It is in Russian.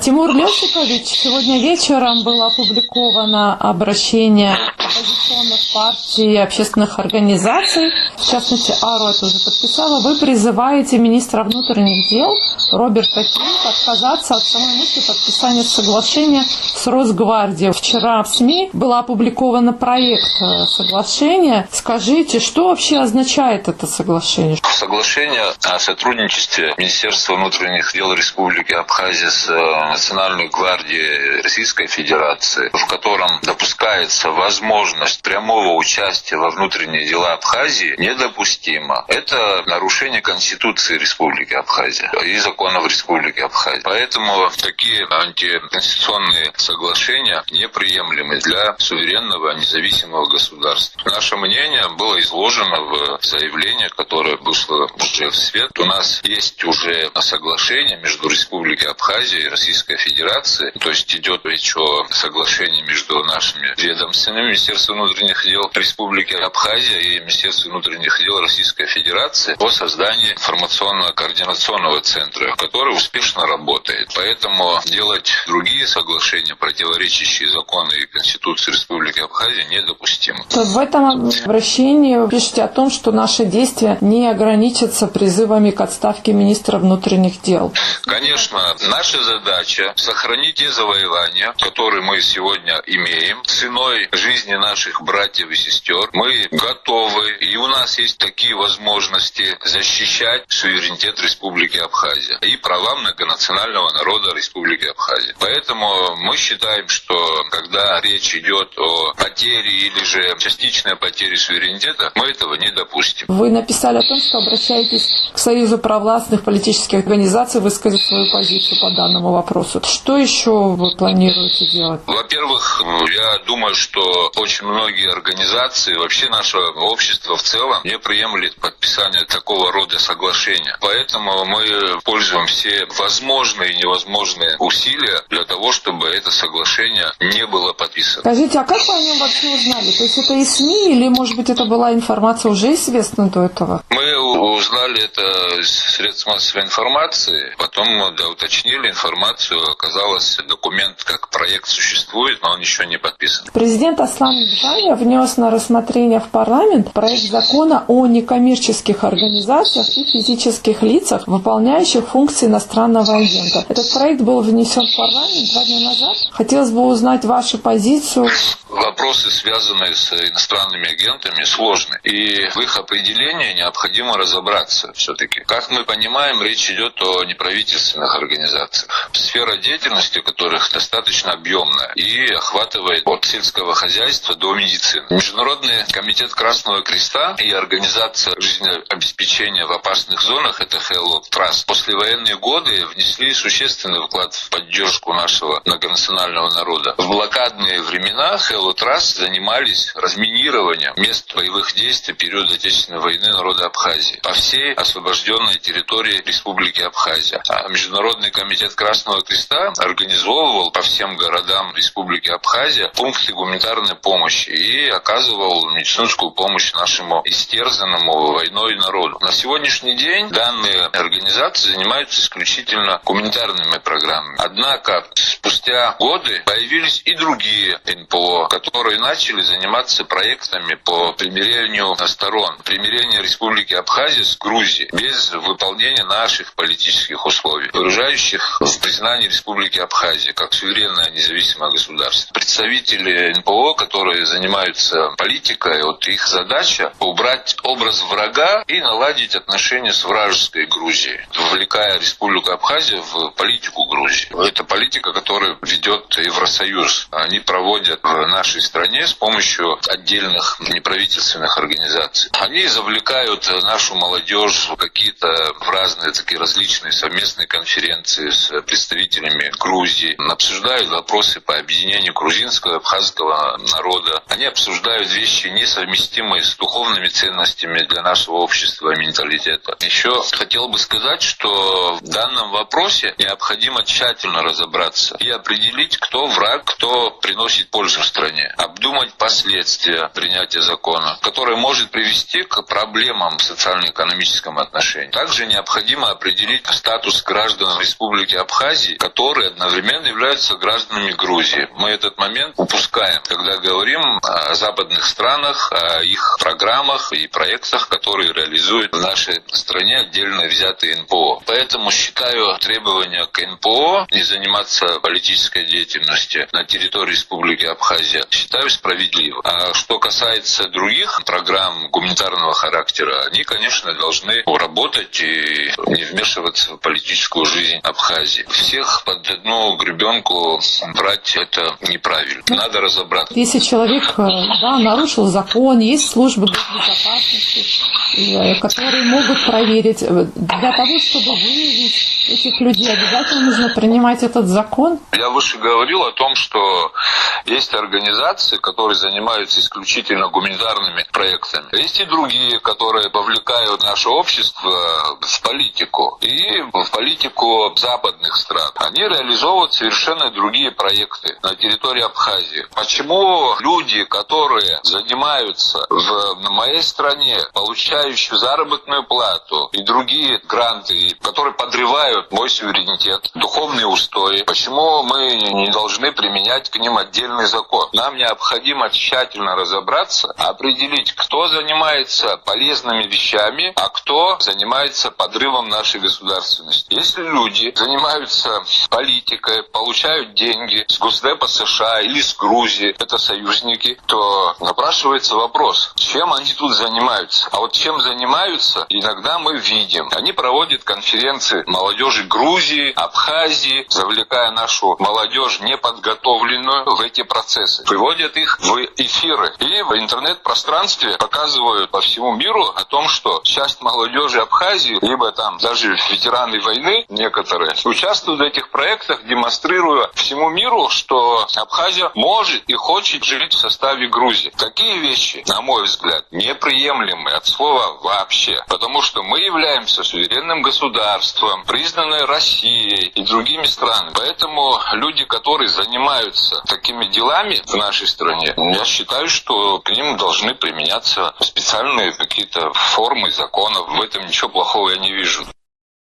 Тимур Лёсипович, сегодня вечером было опубликовано обращение оппозиционных партий и общественных организаций, в частности, АРО это уже подписала. Вы призываете министра внутренних дел Роберта Кимка отказаться от самой мысли подписания соглашения с Росгвардией. Вчера в СМИ был опубликован проект соглашения. Скажите, что вообще означает это соглашение? Соглашение о сотрудничестве Министерства внутренних дел Республики Абхазия с Национальной гвардией Российской Федерации, в котором допускается возможность прямого участия во внутренние дела Абхазии, недопустимо. Это нарушение Конституции Республики Абхазия и законов Республики Абхазия. Поэтому такие антиконституционные соглашения неприемлемы для суверенного независимого государства. Наше мнение было изложено в заявлении, которое вышло уже в свет. У нас есть уже соглашение между Республикой Абхазия и Российской Федерацией. То есть идет речь о соглашении между нашими ведомствами, Министерством внутренних дел Республики Абхазия и Министерством внутренних дел Российской Федерации о создании информационно-координационного центра, который успешно работает. Поэтому делать другие соглашения, противоречащие закону и Конституции Республики Абхазия, недопустимо. В этом обращении вы пишете о том, что наши действия не ограничатся призывами к отставке министра внутренних дел. Конечно, наша задача — сохранить те завоевания, которые мы сегодня имеем, ценой жизни наших братьев и сестер. Мы готовы, и у нас есть такие возможности защищать суверенитет Республики Абхазия и права многонационального народа Республики Абхазия. Поэтому мы считаем, что когда речь идет о потере или же частичной потере суверенитета, мы этого не допустим. Вы написали о том, что обращаетесь к Союзу провластных политических организаций высказать свою позицию по данному вопросу. Что еще вы планируете делать? Во-первых, я думаю, что очень многие организации, вообще наше общество в целом, не приемлет подписание такого рода соглашения. Поэтому мы пользуем все возможные и невозможные усилия для того, чтобы это соглашение не было подписано. Скажите, а как вы о нем вообще узнали? То есть это из СМИ или, может быть, это была информация уже известна до этого? Мы узнали это из средств массовой информации, потом уточнили информацию, оказалось, документ как проект существует, но он еще не подписан. Президент Аслан Джаня внес на рассмотрение в парламент проект закона о некоммерческих организациях и физических лицах, выполняющих функции иностранного агента. Этот проект был внесен в парламент 2 дня назад. Хотелось бы узнать вашу позицию. Вопросы, связанные с иностранными агентами, сложны. И в их определении необходимо разобраться все-таки. Как мы понимаем, речь идет о неправительственных организациях, сфера деятельности которых достаточно объемная и охватывает от сельского хозяйства до медицины. Международный комитет Красного Креста и организация жизнеобеспечения в опасных зонах, это Hello Trust, в послевоенные годы внесли существенный вклад в поддержку нашего многонационального народа. В блокадные времена Hello Trust занимались разминированием мест боевых действий в период Отечественной войны народа Абхазии по всей освобожденной территории Республики Абхазия. А Международный комитет Красного Креста организовывал по всем городам Республики Абхазия пункты гуманитарной помощи и оказывал медицинскую помощь нашему истерзанному войной народу. На сегодняшний день данные организации занимаются исключительно гуманитарными программами. Однако спустя годы появились и другие НПО, которые начали заниматься проектами по примирению сторон, примирение Республики Абхазия с Грузией без выполнения наших политических условий, выражающих в признании Республики Абхазия как суверенное независимое государство. Представители НПО, которые занимаются политикой, вот их задача убрать образ врага и наладить отношения с вражеской Грузией, вовлекая Республику Абхазия в политику Грузии. Это политика, которую ведет Евросоюз. Они проводят в нашей стране с помощью отдельных неправительственных организаций. Они завлекают нашу молодежь в какие-то разные такие различные совместные конференции с представителями Грузии, обсуждают вопросы по объединению грузинского и абхазского народа. Они обсуждают вещи, несовместимые с духовными ценностями для нашего общества и менталитета. Еще хотел бы сказать, что в данном вопросе необходимо тщательно разобраться и определить, кто враг, кто приносит пользу стране. требования, обдумать последствия принятия закона, который может привести к проблемам в социально-экономическом отношении. Также необходимо определить статус граждан Республики Абхазии, которые одновременно являются гражданами Грузии. Мы этот момент упускаем, когда говорим о западных странах, о их программах и проектах, которые реализуют в нашей стране отдельно взятые НПО. Поэтому считаю требования к НПО не заниматься политической деятельностью на территории Республики Абхазия, считаю справедливым. А что касается других программ гуманитарного характера, они, конечно, должны работать и не вмешиваться в политическую жизнь Абхазии. Всех под одну гребенку брать это неправильно. Надо разобраться. Если человек нарушил закон, есть службы госбезопасности, которые могут проверить. Для того, чтобы выявить этих людей, обязательно нужно принимать этот закон. Я выше говорил о том, что есть организации, которые занимаются исключительно гуманитарными проектами. Есть и другие, которые повлекают наше общество в политику. И в политику западных стран. Они реализовывают совершенно другие проекты на территории Абхазии. Почему люди, которые занимаются в моей стране, получающие заработную плату и другие гранты, которые подрывают мой суверенитет, духовные устои, почему мы не должны применять к ним отдельный закон? Нам необходимо тщательно разобраться, определить, кто занимается полезными вещами, а кто занимается подрывом нашей государственности. Если люди занимаются политикой, получают деньги с Госдепа США или с Грузии, это союзники, то напрашивается вопрос, чем они тут занимаются? А вот чем занимаются, иногда мы видим. Они проводят конференции молодежи Грузии, Абхазии, завлекая нашу молодежь неподготовленную в эти процессы. Приводят их в эфиры. И в интернет-пространстве показывают по всему миру о том, что часть молодежи Абхазии, либо там даже ветераны войны некоторые, участвуют в этих проектах, демонстрируя всему миру, что Абхазия может и хочет жить в составе Грузии. Такие вещи, на мой взгляд, неприемлемы от слова вообще. Потому что мы являемся суверенным государством, признанной Россией и другими странами. Поэтому люди, которые занимаются такими делами в нашей стране, я считаю, что к ним должны применяться специальные какие-то формы законов. В этом ничего плохого я не вижу.